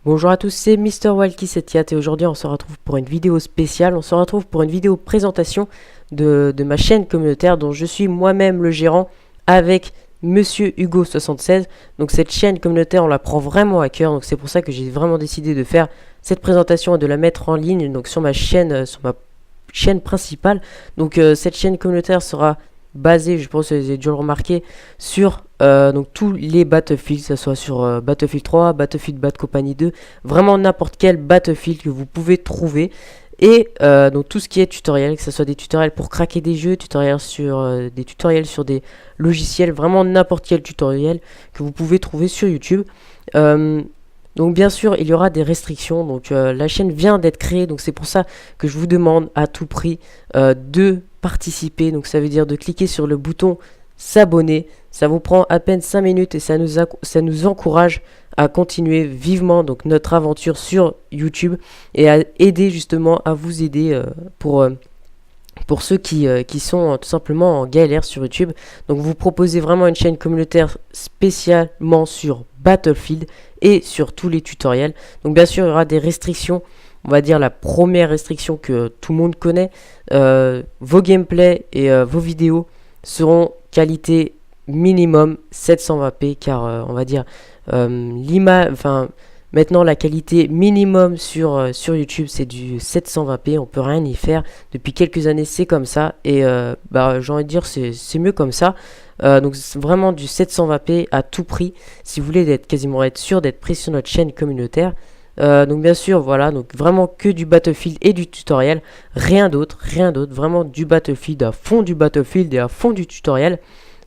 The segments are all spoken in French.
Bonjour à tous, c'est MrWilky7Yat et aujourd'hui on se retrouve pour une vidéo spéciale, on se retrouve pour une vidéo présentation de ma chaîne communautaire dont je suis moi-même le gérant avec Monsieur Hugo76. Donc cette chaîne communautaire on la prend vraiment à cœur, donc c'est pour ça que j'ai vraiment décidé de faire cette présentation et de la mettre en ligne donc sur ma chaîne principale. Donc cette chaîne communautaire sera basée, je pense que vous avez dû le remarquer, sur donc tous les Battlefield, que ce soit sur Battlefield 3, Battlefield Bad Company 2, vraiment n'importe quel Battlefield que vous pouvez trouver. Et donc tout ce qui est tutoriel, que ce soit des tutoriels pour craquer des jeux, des tutoriels sur des logiciels, vraiment n'importe quel tutoriel que vous pouvez trouver sur YouTube. Donc bien sûr il y aura des restrictions, donc la chaîne vient d'être créée, donc c'est pour ça que je vous demande à tout prix de participer. Donc ça veut dire de cliquer sur le bouton s'abonner, ça vous prend à peine 5 minutes et ça nous encourage à continuer vivement donc notre aventure sur YouTube et à aider justement à vous aider pour ceux qui sont tout simplement en galère sur YouTube. Donc vous proposez vraiment une chaîne communautaire spécialement sur Battlefield et sur tous les tutoriels. Donc bien sûr il y aura des restrictions. On va dire la première restriction que tout le monde connaît, vos gameplays et vos vidéos seront qualité minimum 720p car on va dire maintenant la qualité minimum sur YouTube c'est du 720p, on peut rien y faire. Depuis quelques années c'est comme ça et j'ai envie de dire c'est mieux comme ça. Donc c'est vraiment du 720p à tout prix si vous voulez être sûr d'être pris sur notre chaîne communautaire. Donc bien sûr voilà, donc vraiment que du Battlefield et du tutoriel, rien d'autre, vraiment du Battlefield, à fond du Battlefield et à fond du tutoriel.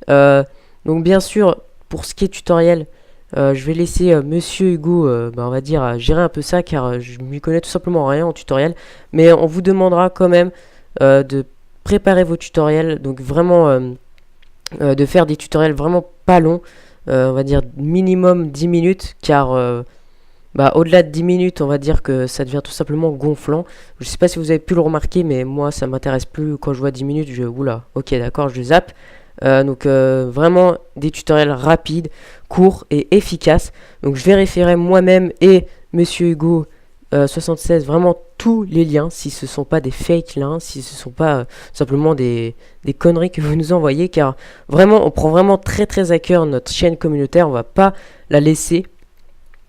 Donc bien sûr pour ce qui est tutoriel, je vais laisser Monsieur Hugo, on va dire gérer un peu ça car je m'y connais tout simplement rien en tutoriel, mais on vous demandera quand même de préparer vos tutoriels, donc vraiment de faire des tutoriels vraiment pas longs, on va dire minimum 10 minutes car au-delà de 10 minutes, on va dire que ça devient tout simplement gonflant. Je sais pas si vous avez pu le remarquer, mais moi, ça m'intéresse plus. Quand je vois 10 minutes, oula, ok, d'accord, je zappe. Donc, vraiment des tutoriels rapides, courts et efficaces. Donc, je vérifierai moi-même et Monsieur Hugo 76 vraiment tous les liens, si ce ne sont pas des fake liens, si ce ne sont pas simplement des conneries que vous nous envoyez. Car vraiment, on prend vraiment très à cœur notre chaîne communautaire. On va pas la laisser.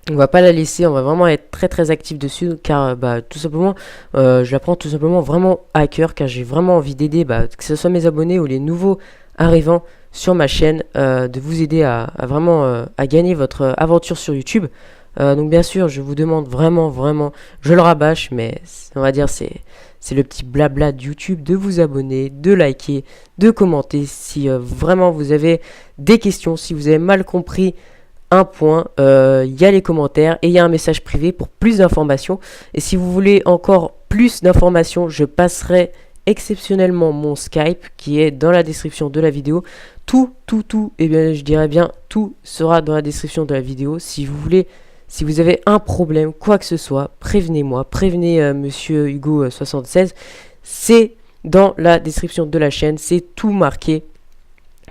On va vraiment être très actif dessus car tout simplement je la prends tout simplement vraiment à cœur car j'ai vraiment envie d'aider que ce soit mes abonnés ou les nouveaux arrivants sur ma chaîne, de vous aider à vraiment à gagner votre aventure sur YouTube. Donc bien sûr je vous demande vraiment, je le rabâche mais on va dire c'est le petit blabla de YouTube, de vous abonner, de liker, de commenter si vraiment vous avez des questions, si vous avez mal compris un point, il y a les commentaires et il y a un message privé pour plus d'informations. Et si vous voulez encore plus d'informations, je passerai exceptionnellement mon Skype qui est dans la description de la vidéo. Tout, et bien je dirais bien tout sera dans la description de la vidéo. Si vous avez un problème, quoi que ce soit, prévenez-moi, prévenez Monsieur Hugo 76. C'est dans la description de la chaîne, c'est tout marqué.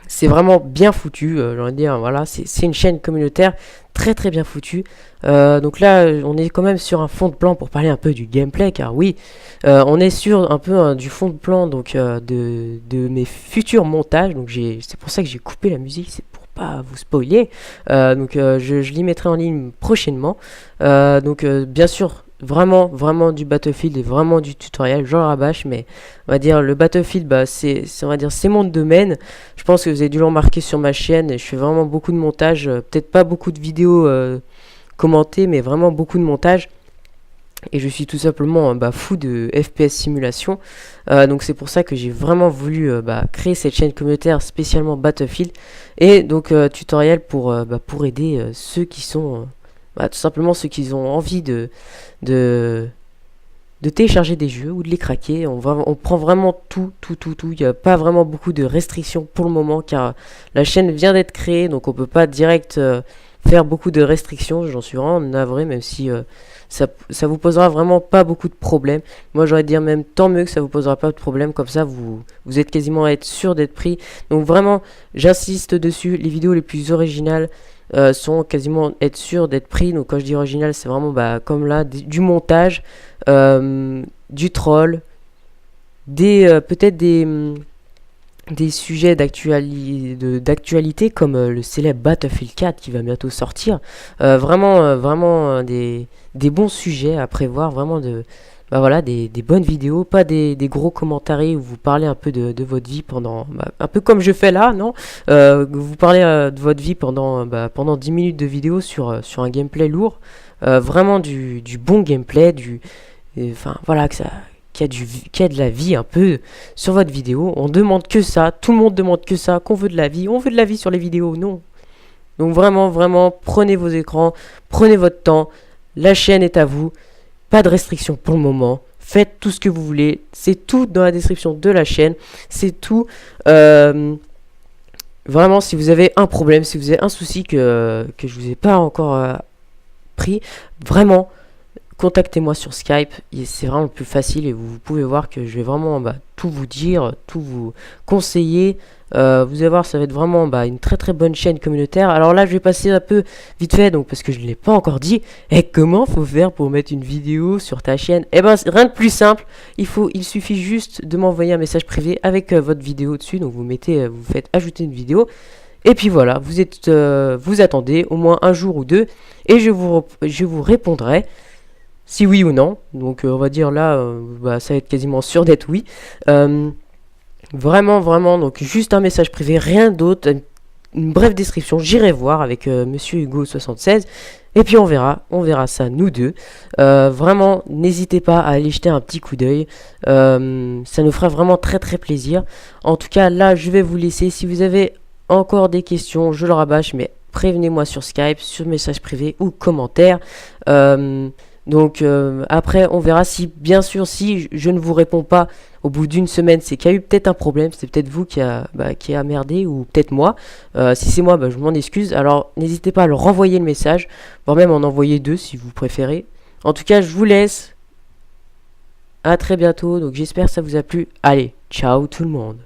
C'est vraiment bien foutu, j'ai envie de dire, voilà, c'est une chaîne communautaire très bien foutue. Donc là, on est quand même sur un fond de plan pour parler un peu du gameplay, car oui, on est sur un peu du fond de plan donc de mes futurs montages. Donc c'est pour ça que j'ai coupé la musique, c'est pour pas vous spoiler. Donc je l'y mettrai en ligne prochainement. Donc bien sûr. Vraiment du Battlefield et vraiment du tutoriel, genre rabâche, mais on va dire le Battlefield, on va dire c'est mon domaine. Je pense que vous avez dû le remarquer sur ma chaîne, et je fais vraiment beaucoup de montage, peut-être pas beaucoup de vidéos commentées, mais vraiment beaucoup de montage. Et je suis tout simplement fou de FPS simulation, donc c'est pour ça que j'ai vraiment voulu créer cette chaîne communautaire spécialement Battlefield, et donc tutoriel pour aider ceux qui sont tout simplement ceux qui ont envie de télécharger des jeux ou de les craquer. On prend vraiment tout. Il n'y a pas vraiment beaucoup de restrictions pour le moment car la chaîne vient d'être créée, donc on peut pas direct faire beaucoup de restrictions. J'en suis vraiment navré, même si ça vous posera vraiment pas beaucoup de problèmes. Moi j'aurais dire même tant mieux que ça vous posera pas de problème, comme ça vous êtes quasiment à être sûr d'être pris. Donc vraiment j'insiste dessus, les vidéos les plus originales, sans quasiment être sûr d'être pris. Donc quand je dis original, c'est vraiment comme là, du montage, du troll, peut-être des sujets d'actualité comme le célèbre Battlefield 4 qui va bientôt sortir. Vraiment des bons sujets à prévoir, vraiment voilà, des bonnes vidéos, pas des gros commentaires où vous parlez un peu de votre vie pendant, un peu comme je fais là, non? Vous parlez de votre vie pendant 10 minutes de vidéo sur un gameplay lourd. Vraiment du bon gameplay, enfin voilà, qu'il y a de la vie un peu sur votre vidéo. On demande que ça, tout le monde demande que ça, qu'on veut de la vie. On veut de la vie sur les vidéos, non. Donc vraiment, prenez vos écrans, prenez votre temps. La chaîne est à vous. Pas de restrictions pour le moment. Faites tout ce que vous voulez. C'est tout dans la description de la chaîne. C'est tout. Vraiment, si vous avez un problème, si vous avez un souci que je vous ai pas encore pris, vraiment, contactez-moi sur Skype, c'est vraiment le plus facile et vous pouvez voir que je vais vraiment tout vous dire, tout vous conseiller. Vous allez voir, ça va être vraiment une très bonne chaîne communautaire. Alors là, je vais passer un peu vite fait, donc parce que je ne l'ai pas encore dit. Et comment faut faire pour mettre une vidéo sur ta chaîne? Eh ben, rien de plus simple. Il suffit juste de m'envoyer un message privé avec votre vidéo dessus. Donc vous faites ajouter une vidéo. Et puis voilà, vous attendez au moins un jour ou deux et je vous répondrai. Si oui ou non, donc on va dire là, ça va être quasiment sûr d'être oui. Vraiment, donc juste un message privé, rien d'autre, une brève description, j'irai voir avec Monsieur Hugo76, et puis on verra ça nous deux. Vraiment, n'hésitez pas à aller jeter un petit coup d'œil, ça nous fera vraiment très plaisir. En tout cas, là, je vais vous laisser. Si vous avez encore des questions, je le rabâche, mais prévenez-moi sur Skype, sur message privé ou commentaire. Donc après on verra si bien sûr si je ne vous réponds pas au bout d'une semaine, c'est qu'il y a eu peut-être un problème, c'est peut-être vous qui a merdé ou peut-être moi. Si c'est moi, je m'en excuse. Alors n'hésitez pas à leur renvoyer le message, voire même en envoyer deux si vous préférez. En tout cas, je vous laisse. À très bientôt. Donc j'espère que ça vous a plu. Allez, ciao tout le monde.